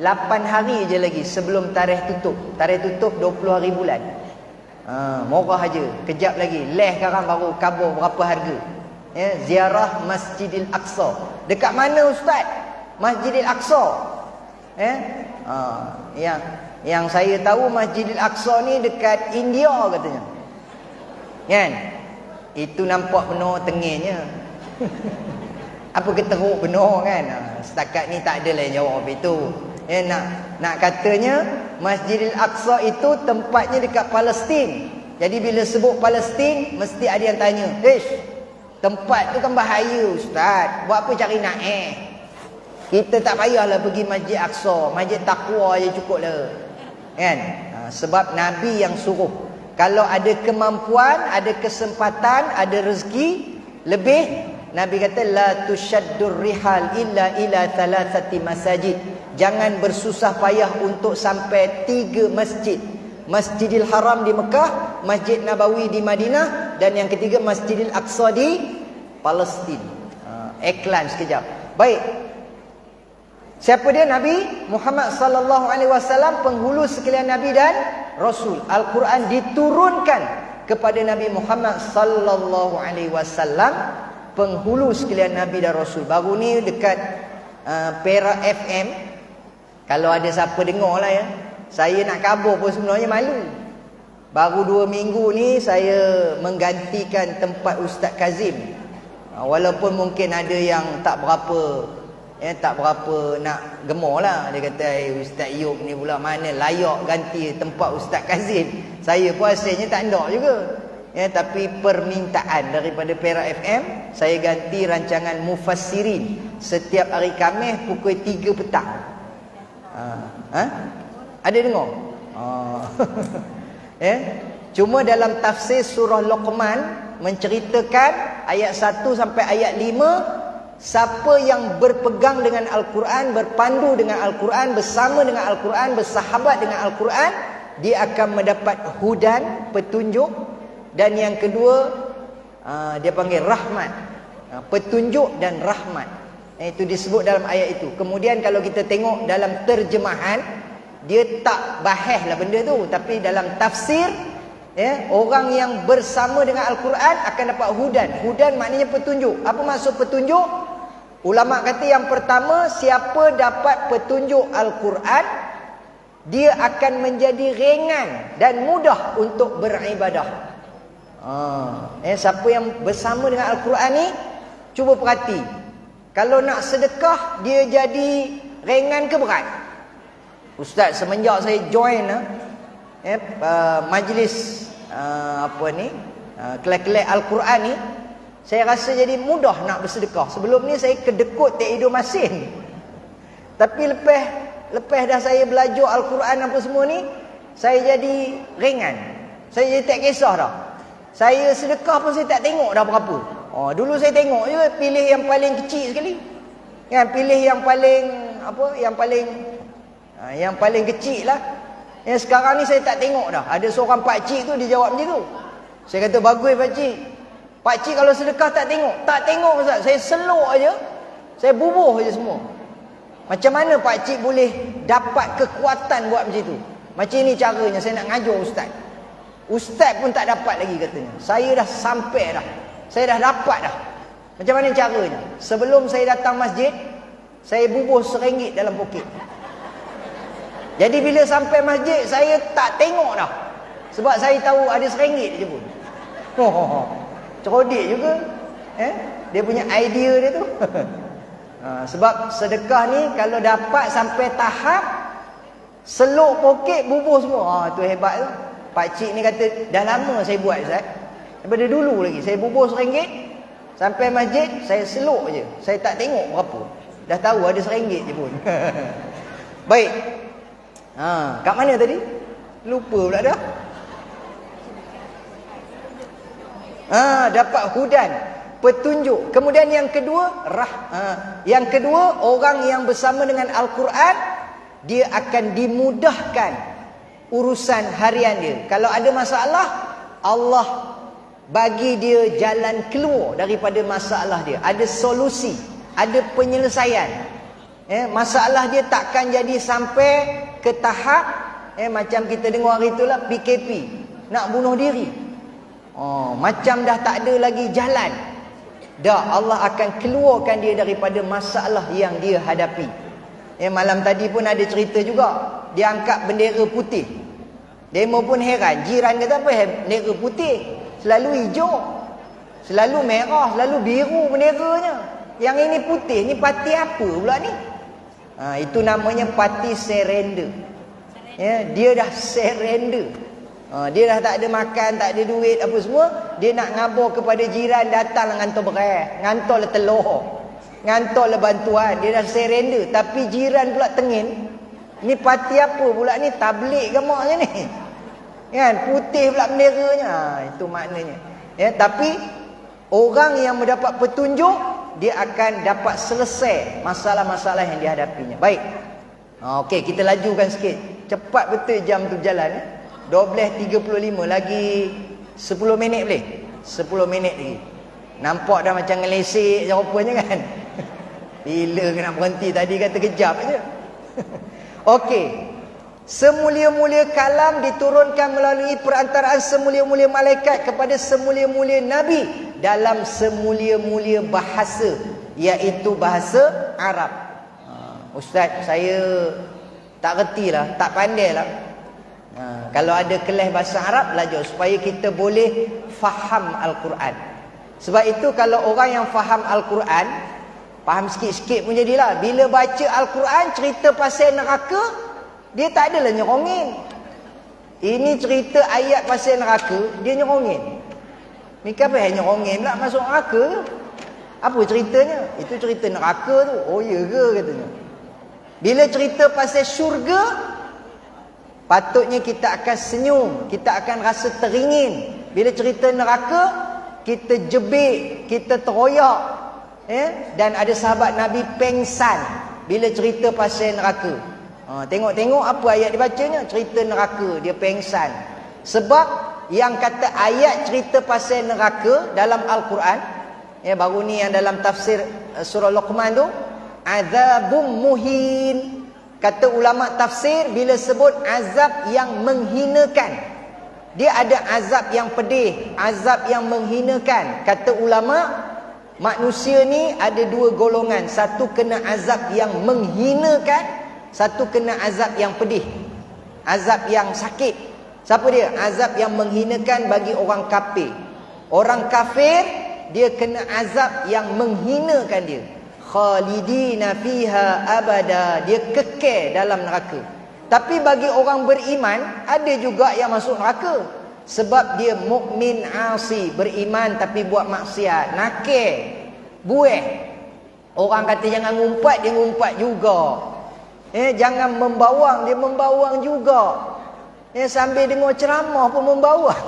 8 hari je lagi sebelum tarikh tutup. Tarikh tutup 20 hari bulan. Murah aja. Kejap lagi. Sekarang baru kabur berapa harga. Ziarah Masjidil Aqsa. Dekat mana Ustaz? Masjidil Aqsa. Yang saya tahu Masjidil Aqsa ni dekat India katanya. Kan? Itu nampak benar tengahnya. Apa keteruk benar kan? Setakat ni tak ada lain jawab itu. Nak katanya Masjidil Aqsa itu tempatnya dekat Palestin. Jadi bila sebut Palestin, mesti ada yang tanya, tempat tu kan bahaya ustaz, buat apa cari naik? Kita tak payahlah pergi Masjid Aqsa, Masjid Taqwa je cukup lah. Kan? Sebab Nabi yang suruh. Kalau ada kemampuan, ada kesempatan, ada rezeki lebih, Nabi kata la tushaddur rihal illa ila thalathati masajid. Jangan bersusah payah untuk sampai 3 masjid. Masjidil Haram di Mekah, Masjid Nabawi di Madinah, dan yang ketiga Masjidil Aqsa di Palestin. Iklan sekejap. Baik. Siapa dia? Nabi Muhammad sallallahu alaihi wasallam, penghulu sekalian nabi dan rasul. Al-Quran diturunkan kepada Nabi Muhammad sallallahu alaihi wasallam, penghulu sekalian nabi dan rasul. Baru ni dekat Perak FM, kalau ada siapa dengar lah ya, saya nak kabur pun sebenarnya malu. Baru 2 minggu ni saya menggantikan tempat Ustaz Kazim. Walaupun mungkin ada yang tak berapa nak gemar lah. Dia kata Ustaz Yub ni pula mana layak ganti tempat Ustaz Kazim. Saya pun asalnya tak nak juga. Tapi permintaan daripada Perak FM, saya ganti rancangan Mufassirin setiap hari Khamis pukul 3 petang. Ada dengar? Cuma dalam tafsir surah Luqman menceritakan ayat 1 sampai ayat 5, siapa yang berpegang dengan Al-Quran, berpandu dengan Al-Quran, bersama dengan Al-Quran, bersahabat dengan Al-Quran, dia akan mendapat hudan, petunjuk. Dan yang kedua, dia panggil rahmat, petunjuk dan rahmat. Itu disebut dalam ayat itu. Kemudian kalau kita tengok dalam terjemahan, dia tak bahas lah benda tu, tapi dalam tafsir, orang yang bersama dengan Al-Quran akan dapat hudan. Hudan maknanya petunjuk. Apa maksud petunjuk? Ulama kata yang pertama, siapa dapat petunjuk Al-Quran, dia akan menjadi ringan dan mudah untuk beribadah. Siapa yang bersama dengan Al-Quran ni, cuba perhati. Kalau nak sedekah, dia jadi ringan ke berat? Ustaz, semenjak saya join majlis kelak-kelak Al-Quran ni, saya rasa jadi mudah nak bersedekah. Sebelum ni saya kedekut tak hidup masin. Tapi lepas dah saya belajar Al-Quran apa semua ni, saya jadi ringan. Saya jadi tak kisah dah. Saya sedekah pun saya tak tengok dah berapa. Dulu saya tengok je, pilih yang paling kecil sekali. Pilih yang paling yang paling kecil lah. Yang sekarang ni saya tak tengok dah. Ada seorang pakcik tu dia jawab macam tu. Saya kata bagus pakcik. Pakcik kalau sedekah tak tengok. Tak tengok Ustaz. Saya selok aja. Saya bubuh aja semua. Macam mana pakcik boleh dapat kekuatan buat macam tu? Macam ni caranya saya nak ngajar Ustaz. Ustaz pun tak dapat lagi katanya. Saya dah sampai dah. Saya dah dapat dah. Macam mana caranya? Sebelum saya datang masjid, saya bubuh RM1 dalam poket. Jadi bila sampai masjid, saya tak tengok dah. Sebab saya tahu ada RM1 je pun. Cerodik juga. Dia punya idea dia tu. Sebab sedekah ni kalau dapat sampai tahap seluk poket, bubuh semua. Tu hebat tu. Pakcik ni kata, dah lama saya buat Ustaz. Daripada dulu lagi. Saya bubuh RM1. Sampai masjid, saya seluk je. Saya tak tengok berapa. Dah tahu ada RM1 je pun. Baik. Kat mana tadi? Lupa pula dah. Dapat hudan, petunjuk. Kemudian yang kedua, orang yang bersama dengan Al-Quran, dia akan dimudahkan urusan harian dia. Kalau ada masalah, Allah bagi dia jalan keluar daripada masalah dia. Ada solusi, ada penyelesaian. Masalah dia takkan jadi sampai ke tahap macam kita dengar hari itulah PKP, nak bunuh diri. Macam dah tak ada lagi jalan. Dah, Allah akan keluarkan dia daripada masalah yang dia hadapi. Malam tadi pun ada cerita juga. Dia angkat bendera putih. Demo pun heran. Jiran kata apa bendera putih? Selalu hijau. Selalu merah, selalu biru benderanya. Yang ini putih, ni parti apa pula ni? Itu namanya parti surrender. Ya, dia dah surrender. Dia dah tak ada makan, tak ada duit apa semua. Dia nak ngabur kepada jiran, datang ngantor berai, ngantor le telur, ngantor le bantuan. Dia dah surrender. Tapi jiran pula tengin. Ni parti apa pula ni? Tabligh ke maknya ni? Kan, putih pula benderanya. Itu maknanya. Ya, tapi orang yang mendapat petunjuk, dia akan dapat selesai masalah-masalah yang dihadapinya. Baik. Okey, kita lajukan sikit. Cepat betul jam tu berjalan. 12.35 lagi 10 minit boleh? 10 minit lagi. Nampak dah macam ngelesek rupanya kan? Bila nak berhenti tadi kata kejap je. Okey. Semulia-mulia kalam diturunkan melalui perantaraan semulia-mulia malaikat kepada semulia-mulia nabi dalam semulia-mulia bahasa, iaitu bahasa Arab. Ustaz, saya tak retilah, tak pandailah. Kalau ada kelas bahasa Arab, belajar supaya kita boleh faham Al-Quran. Sebab itu kalau orang yang faham Al-Quran, faham sikit-sikit pun jadilah. Bila baca Al-Quran cerita pasal neraka, dia tak adalah nyerongin. Ini cerita ayat pasal neraka, dia nyerongin. Ni kenapa yang nyerongin pula masuk neraka? Apa ceritanya? Itu cerita neraka tu. Oh ya ke katanya. Bila cerita pasal syurga, patutnya kita akan senyum, kita akan rasa teringin. Bila cerita neraka, kita jebik, kita teroyak. Dan ada sahabat Nabi pengsan bila cerita pasal neraka. Tengok-tengok apa ayat dibacanya, cerita neraka, dia pengsan. Sebab yang kata ayat cerita pasal neraka dalam Al-Quran, baru ni yang dalam tafsir surah Luqman tu, azabum muhin. Kata ulama tafsir, bila sebut azab yang menghinakan, dia ada azab yang pedih, azab yang menghinakan. Kata ulama, manusia ni ada dua golongan. Satu kena azab yang menghinakan, satu kena azab yang pedih, azab yang sakit. Siapa dia? Azab yang menghinakan bagi orang kafir. Orang kafir, dia kena azab yang menghinakan dia. Khalidina fiha abada, dia kekal dalam neraka. Tapi bagi orang beriman, ada juga yang masuk neraka. Sebab dia mukmin asi, beriman tapi buat maksiat, nakal, buih. Orang kata jangan ngumpat, dia ngumpat juga. Jangan membawang, dia membawang juga. Sambil dengar ceramah pun membawang.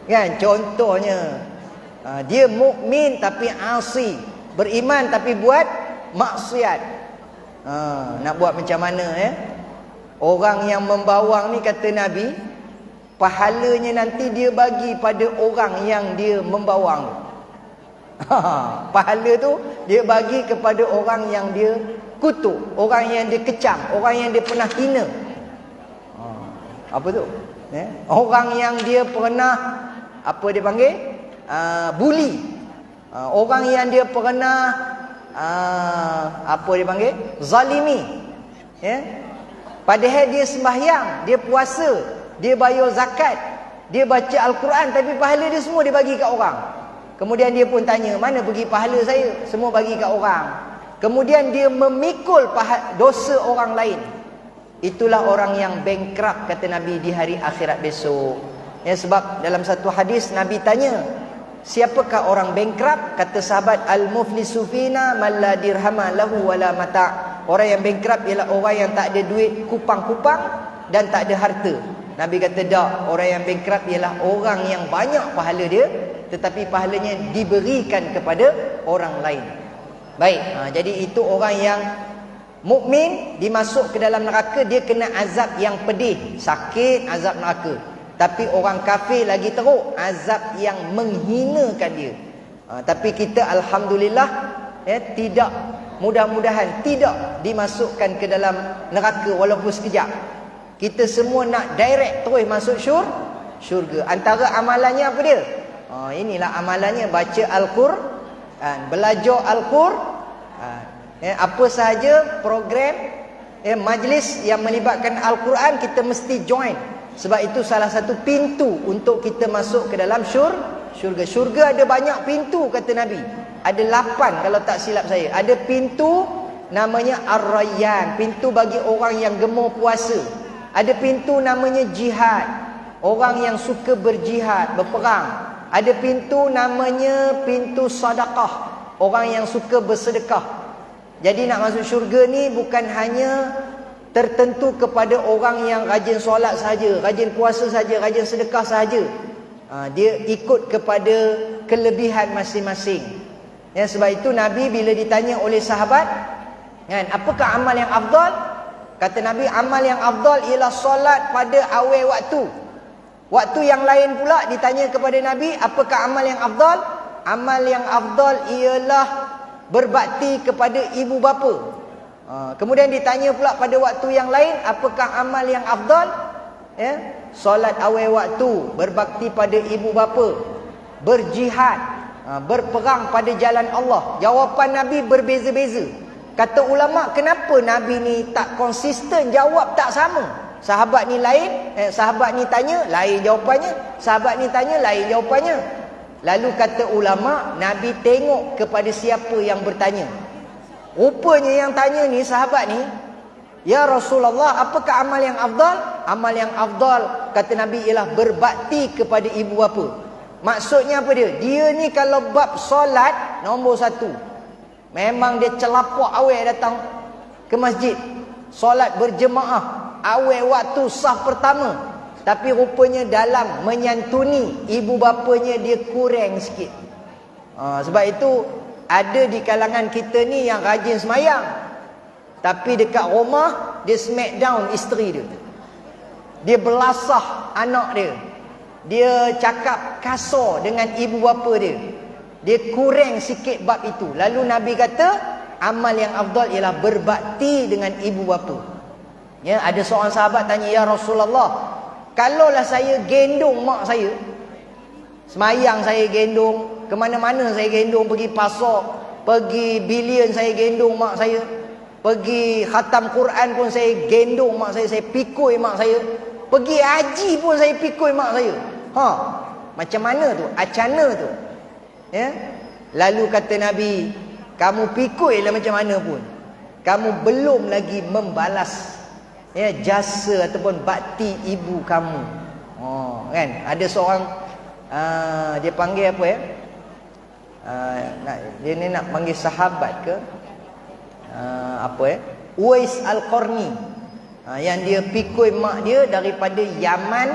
Kan, contohnya. Dia mukmin tapi asi, beriman tapi buat maksiat. Nak buat macam mana Orang yang membawang ni kata Nabi, pahalanya nanti dia bagi pada orang yang dia membawang. Pahala tu dia bagi kepada orang yang dia kutuk, orang yang dia kecam, orang yang dia pernah hina. Apa tu? Orang yang dia pernah, apa dia panggil? Bully. Orang yang dia pernah apa dia panggil? Zalimi. Padahal dia sembahyang, dia puasa, dia bayar zakat, dia baca Al-Quran, tapi pahala dia semua dia bagi kat orang. Kemudian dia pun tanya, mana pergi pahala saya? Semua bagi kat orang. Kemudian dia memikul dosa orang lain. Itulah orang yang bankrupt, kata Nabi, di hari akhirat besok. Sebab dalam satu hadis Nabi tanya, siapakah orang bankrupt? Kata sahabat, al-muflisu fina man la dirhama lahu wala mata'. Orang yang bankrupt ialah orang yang tak ada duit kupang-kupang dan tak ada harta. Nabi kata tak, orang yang bankrupt ialah orang yang banyak pahala dia, tetapi pahalanya diberikan kepada orang lain. Baik, jadi itu orang yang mukmin dimasuk ke dalam neraka, dia kena azab yang pedih, sakit, azab neraka. Tapi orang kafir lagi teruk, azab yang menghinakan dia. Tapi kita alhamdulillah tidak, mudah-mudahan tidak dimasukkan ke dalam neraka walaupun sekejap. Kita semua nak direct terus masuk syurga. Antara amalannya apa dia? Inilah amalannya, baca Al-Quran, belajar Al-Quran. Apa sahaja program majlis yang melibatkan Al-Quran, kita mesti join. Sebab itu salah satu pintu untuk kita masuk ke dalam syurga. Syurga ada banyak pintu kata Nabi. Ada 8 kalau tak silap saya. Ada pintu namanya Ar-Rayyan, pintu bagi orang yang gemar puasa. Ada pintu namanya jihad, orang yang suka berjihad, berperang. Ada pintu namanya pintu sedekah, orang yang suka bersedekah. Jadi nak masuk syurga ni bukan hanya tertentu kepada orang yang rajin solat saja, rajin puasa saja, rajin sedekah saja. Dia ikut kepada kelebihan masing-masing. Ya, sebab itu Nabi bila ditanya oleh sahabat, kan, apakah amal yang afdal? Kata Nabi, amal yang afdal ialah solat pada awal waktu. Waktu yang lain pula ditanya kepada Nabi, apakah amal yang afdal? Amal yang afdal ialah berbakti kepada ibu bapa. Kemudian ditanya pula pada waktu yang lain, apakah amal yang afdal? Ya, solat awal waktu, berbakti pada ibu bapa, berjihad, berperang pada jalan Allah. Jawapan Nabi berbeza-beza. Kata ulama, kenapa Nabi ni tak konsisten jawab tak sama? Sahabat ni lain, sahabat ni tanya, lain jawapannya. Sahabat ni tanya, lain jawapannya. Lalu kata ulama, Nabi tengok kepada siapa yang bertanya. Rupanya yang tanya ni, sahabat ni, ya Rasulullah, apakah amal yang afdal? Amal yang afdal, kata Nabi, ialah berbakti kepada ibu bapa. Maksudnya apa dia? Dia ni kalau bab solat, nombor 1. Memang dia celapak awal datang ke masjid. Solat berjemaah, awal waktu sah pertama. Tapi rupanya dalam menyantuni ibu bapanya dia kurang sikit. Sebab itu ada di kalangan kita ni yang rajin semayang, tapi dekat rumah dia smack down isteri dia. Dia belasah anak dia. Dia cakap kasar dengan ibu bapa dia. Dia kurang sikit bab itu. Lalu Nabi kata amal yang afdal ialah berbakti dengan ibu bapa. Ya, ada seorang sahabat tanya, ya Rasulullah, kalaulah saya gendong mak saya, semayang saya gendong, ke mana-mana saya gendong, pergi pasar, pergi bilion saya gendong mak saya, pergi khatam Quran pun saya gendong mak saya pikul mak saya, pergi haji pun saya pikul mak saya. Macam mana tu? Acana tu. Ya? Lalu kata Nabi, kamu pikul lah macam mana pun, kamu belum lagi membalas, ya, jasa ataupun bakti ibu kamu. Kan? Ada seorang dia panggil apa ya? Dia ni nak panggil sahabat ke? Apa ya? Uwais Al-Qarni. Yang dia pikul mak dia daripada Yaman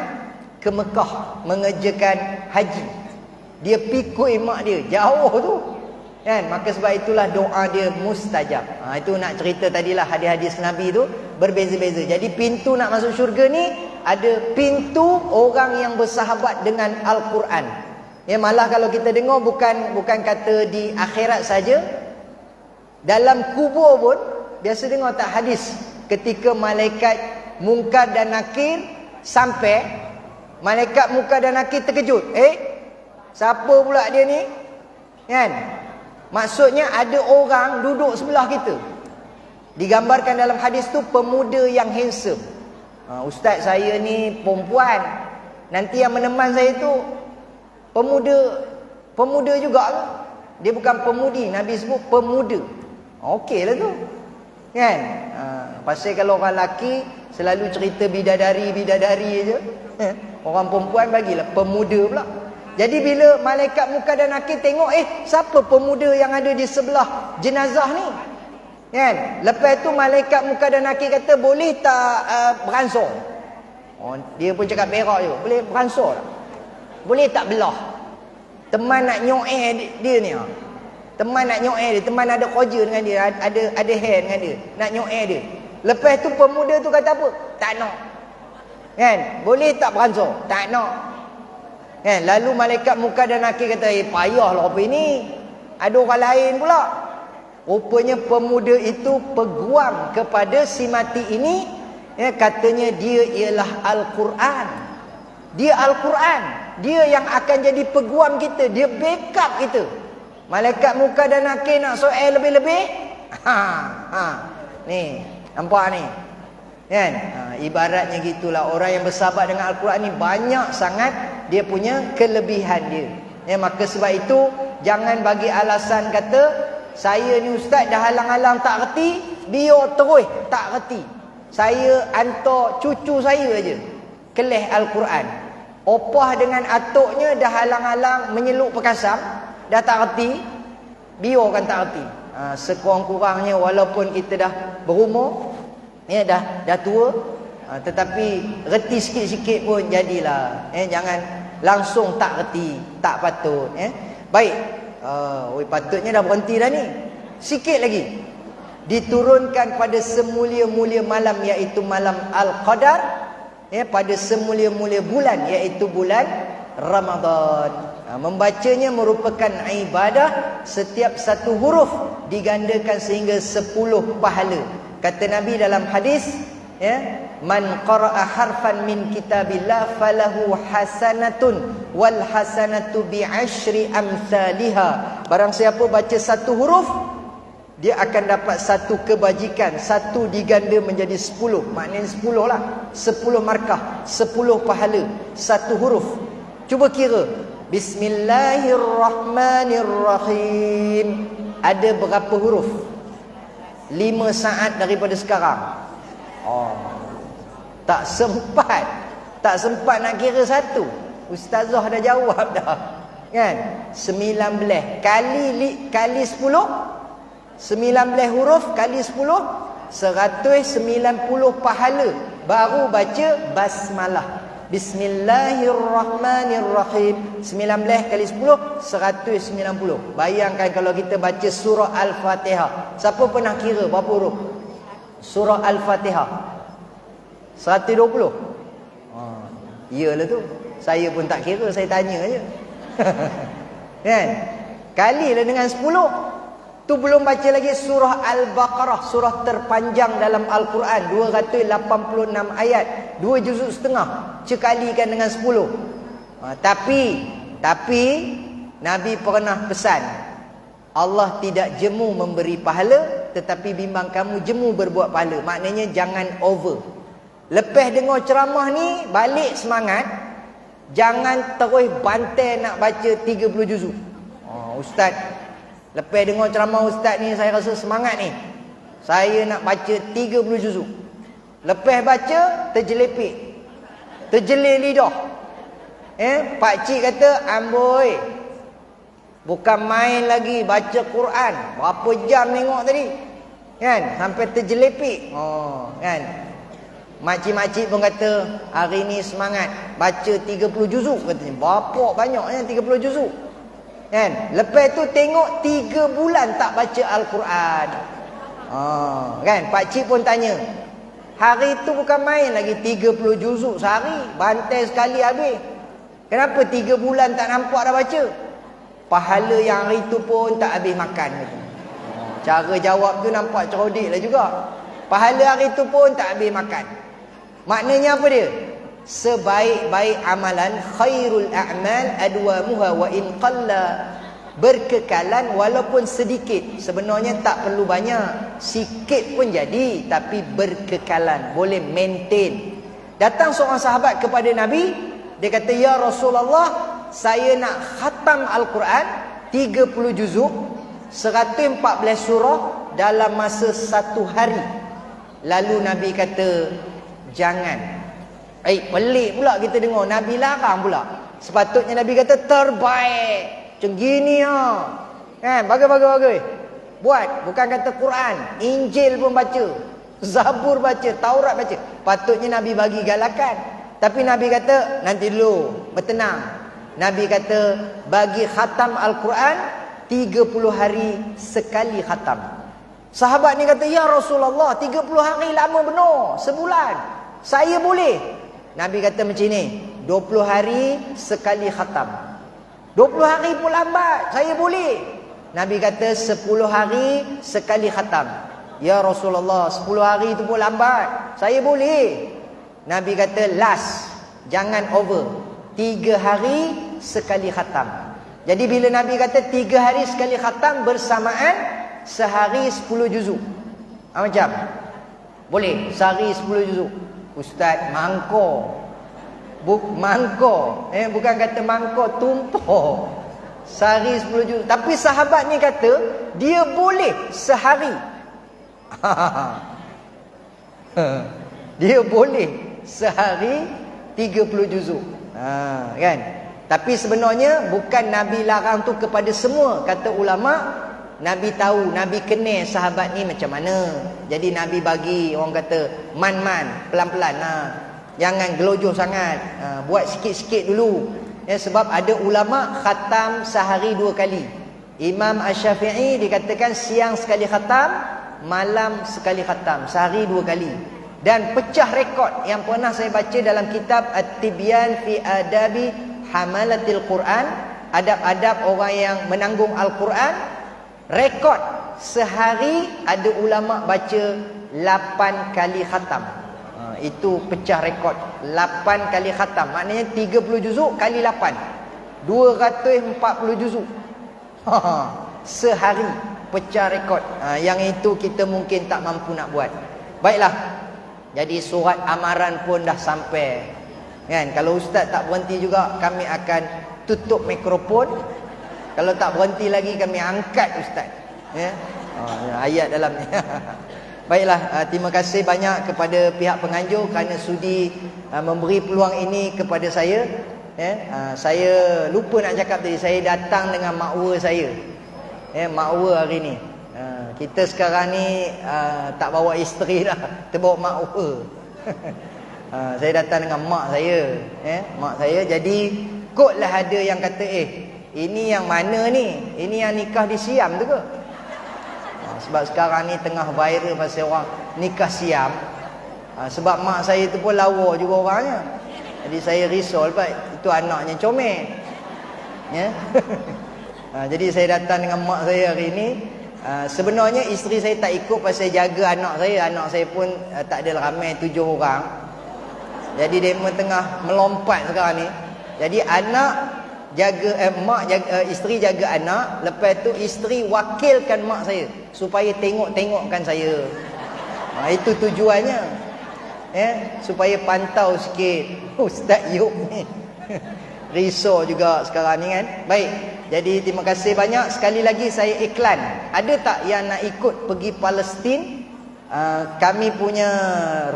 ke Mekah mengerjakan haji. Dia pikul mak dia jauh tu. Kan? Maka sebab itulah doa dia mustajab. Itu nak cerita tadilah, hadis-hadis Nabi tu berbeza-beza. Jadi pintu nak masuk syurga ni, ada pintu orang yang bersahabat dengan Al-Quran. Ya, malah kalau kita dengar bukan kata di akhirat saja, dalam kubur pun biasa dengar tak hadis, ketika malaikat Munkar dan Nakir sampai, malaikat Munkar dan Nakir terkejut. Siapa pula dia ni? Kan? Maksudnya ada orang duduk sebelah kita. Digambarkan dalam hadis tu pemuda yang handsome. Ustaz saya ni perempuan, nanti yang meneman saya tu pemuda juga ke? Dia bukan pemudi, Nabi sebut pemuda. Okey lah tu. Kan? Pasal kalau orang lelaki selalu cerita bidadari je. Orang perempuan bagilah pemuda pula. Jadi bila malaikat Munkar dan Nakir tengok, siapa pemuda yang ada di sebelah jenazah ni? Kan? Lepas tu malaikat Munkar dan Nakir kata, boleh tak beransur? Dia pun cakap berak je. Boleh beransur tak? Boleh tak belah? Teman nak nyo'eh dia ni. Teman nak nyo'eh dia. Teman ada kerja dengan dia. Ada hand dengan dia. Nak nyo'eh dia. Lepas tu pemuda tu kata apa? Tak nak. Kan? Boleh tak beransur? Tak nak. Kan? Lalu malaikat Munkar dan Nakir kata, payahlah apa ini. Ada orang lain pula. Rupanya pemuda itu peguam kepada si mati ini. Ya, katanya dia ialah Al-Quran. Dia Al-Quran. Dia yang akan jadi peguam kita. Dia backup kita. Malaikat Munkar dan Nakir nak soal lebih-lebih. Ni, nampak ni. Kan? Ibaratnya gitulah, orang yang bersahabat dengan Al-Quran ni banyak sangat dia punya kelebihan dia. Maka sebab itu jangan bagi alasan kata saya ni ustaz dah halang-halang tak reti, biar terus tak reti. Saya hantar cucu saya aja kelas Al-Quran. Opah dengan atuknya dah halang-halang menyeluk perkasam, dah tak reti, biarkan tak reti. Sekurang-kurangnya walaupun kita dah berumur, dah tua, tetapi reti sikit-sikit pun jadilah. Jangan langsung tak reti, tak patut. Baik. Patutnya dah berhenti dah ni. Sikit lagi. Diturunkan pada semulia-mulia malam, iaitu malam Al-Qadar, pada semulia-mulia bulan, iaitu bulan Ramadan. Membacanya merupakan ibadah. Setiap satu huruf digandakan sehingga 10 pahala. Kata Nabi dalam hadis, man qara'a harfan min kitabillah falahu hasanatun wal hasanatu bi'ashri amsalihha. Barang siapa baca satu huruf, dia akan dapat satu kebajikan, satu diganda menjadi 10. Maknanya 10 lah, 10 markah, 10 pahala satu huruf. Cuba kira, Bismillahirrahmanirrahim, ada berapa huruf? 5 saat daripada sekarang. Tak sempat nak kira satu. Ustazah dah jawab dah. Kan? 19 kali 10, 19 huruf kali 10, 190 pahala. Baru baca basmalah. Bismillahirrahmanirrahim. 19 kali 10, 190. Bayangkan kalau kita baca surah Al-Fatihah. Siapa pernah kira berapa huruf? Surah Al-Fatihah 120. Iyalah tu. Saya pun tak kira, saya tanya aje. Kan? Kalilah dengan 10. Tu belum baca lagi surah Al-Baqarah, surah terpanjang dalam Al-Quran, 286 ayat, 2 juzuk setengah. Cekalikan dengan 10. Tapi Nabi pernah pesan, Allah tidak jemu memberi pahala, tetapi bimbang kamu jemu berbuat pahala. Maknanya jangan over. Lepas dengar ceramah ni, balik semangat. Jangan terus bantai nak baca 30 juzuk. Ustaz, lepas dengar ceramah ustaz ni, saya rasa semangat ni, saya nak baca 30 juzuk. Lepas baca, terjelepik, terjelir lidah. Pakcik kata, amboi, bukan main lagi baca Quran. Berapa jam tengok tadi, kan? Sampai terjelepik. Kan? Makcik-makcik pun kata, hari ni semangat baca 30 juzuk katanya. Berapa banyaknya 30 juzuk, kan? Lepas tu tengok 3 bulan tak baca Al-Quran. Kan? Pakcik pun tanya, hari tu bukan main lagi 30 juzuk sehari, bantai sekali habis. Kenapa 3 bulan tak nampak dah baca? Pahala yang hari tu pun tak habis makan. Cara jawab tu nampak cerodik lah juga. Pahala hari tu pun tak habis makan. Maknanya apa dia? Sebaik-baik amalan, khairul a'mal adwamuha wa in qalla. Berkekalan walaupun sedikit. Sebenarnya tak perlu banyak, sikit pun jadi, tapi berkekalan, boleh maintain. Datang seorang sahabat kepada Nabi, dia kata, ya Rasulullah, saya nak khatam Al-Quran 30 juzuk, 114 surah dalam masa 1 hari. Lalu Nabi kata, jangan. Pelik pula kita dengar Nabi larang pula. Sepatutnya Nabi kata terbaik. Macam gini kan? Bagus. Buat. Bukan kata Quran, Injil pun baca, Zabur baca, Taurat baca. Patutnya Nabi bagi galakan. Tapi Nabi kata, nanti dulu, bertenang. Nabi kata, bagi khatam Al-Quran 30 hari sekali khatam. Sahabat ni kata, ya Rasulullah, 30 hari lama benar, sebulan. Saya boleh. Nabi kata macam ni, 20 hari sekali khatam. 20 hari pun lambat, saya boleh. Nabi kata 10 hari sekali khatam. Ya Rasulullah, 10 hari itu pun lambat, saya boleh. Nabi kata last, jangan over, 3 hari sekali khatam. Jadi bila Nabi kata 3 hari sekali khatam, bersamaan sehari 10 juzuk. Macam boleh sehari 10 juzuk. Ustaz, mangkok. Bukan kata mangkok tumpuk. Sehari 10 juzuk. Tapi sahabat ni kata dia boleh sehari. Dia boleh sehari 30 juzuk. Kan? Tapi sebenarnya bukan Nabi larang tu kepada semua. Kata ulama, Nabi tahu, Nabi kenal sahabat ni macam mana. Jadi Nabi bagi, orang kata man-man, pelan-pelan jangan gelojoh sangat. Buat sikit-sikit dulu. Ya, sebab ada ulama khatam sehari 2 kali. Imam Asy-Syafi'i dikatakan siang sekali khatam, malam sekali khatam, sehari 2 kali. Dan pecah rekod yang pernah saya baca dalam kitab At-Tibyan fi Adabi Hamalatil Quran, adab-adab orang yang menanggung Al-Quran, rekod sehari ada ulama baca 8 kali khatam. Itu pecah rekod 8 kali khatam. Maknanya 30 juzuk kali 8, 240 juzuk sehari, pecah rekod. Yang itu kita mungkin tak mampu nak buat. Baiklah, jadi surat amaran pun dah sampai, kan? Kalau ustaz tak berhenti juga, kami akan tutup mikrofon. Kalau tak berhenti lagi, kami angkat ustaz, ya? Ayat dalamnya. Baiklah, terima kasih banyak kepada pihak penganjur kerana sudi memberi peluang ini kepada saya. Saya lupa nak cakap tadi, saya datang dengan makwa saya. Makwa hari ni. Kita sekarang ni tak bawa isteri dah, kita bawa makwa. Saya datang dengan mak saya. Mak saya, jadi kotlah ada yang kata, ini yang mana ni? Ini yang nikah di Siam tu ke? Sebab sekarang ni tengah viral pasal orang nikah Siam. Sebab mak saya tu pun lawa juga orangnya. Jadi saya risau baik itu anaknya comel. Ya. Jadi saya datang dengan mak saya hari ni. Sebenarnya isteri saya tak ikut pasal jaga anak saya. Anak saya pun tak ada ramai, 7 orang. Jadi dia tengah melompat sekarang ni. Jadi anak jaga mak jaga, isteri jaga anak, lepas tu isteri wakilkan mak saya supaya tengok-tengokkan saya. Itu tujuannya. Supaya pantau sikit Ustaz Yub ni. Risau juga sekarang ni kan. Baik, jadi terima kasih banyak. Sekali lagi saya iklan, ada tak yang nak ikut pergi Palestin? Kami punya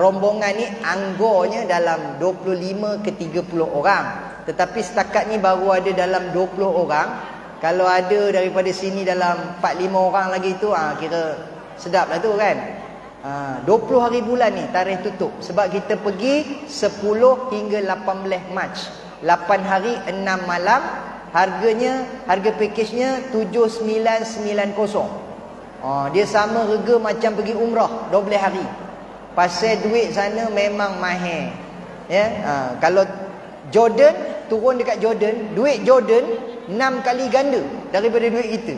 rombongan ni anggornya dalam 25 ke 30 orang. Tetapi setakat ni baru ada dalam 20 orang. Kalau ada daripada sini dalam 4-5 orang lagi tu, kira sedap lah tu kan. 20 hari bulan ni tarikh tutup. Sebab kita pergi 10 hingga 18 Mac, 8 hari 6 malam. Harga pakejnya 7,990. Dia sama harga macam pergi umrah 12 hari. Pasal duit sana memang mahal. Kalau Jordan, turun dekat Jordan, duit Jordan 6 kali ganda daripada duit kita.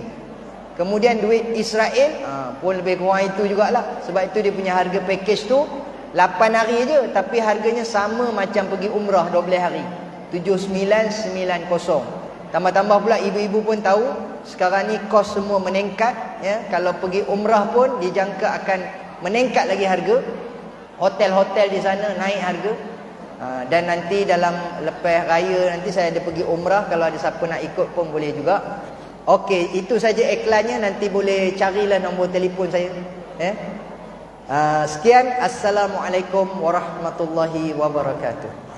Kemudian duit Israel pun lebih kurang itu jugalah. Sebab itu dia punya harga package tu 8 hari je, tapi harganya sama macam pergi umrah 12 hari, 7,990. Tambah-tambah pula ibu-ibu pun tahu sekarang ni kos semua meningkat, ya. Kalau pergi umrah pun dijangka akan meningkat lagi harga. Hotel-hotel di sana naik harga. Dan nanti dalam lepas raya nanti saya ada pergi umrah. Kalau ada siapa nak ikut pun boleh juga. Okey, itu saja iklannya. Nanti boleh carilah nombor telefon saya. Sekian. Assalamualaikum warahmatullahi wabarakatuh.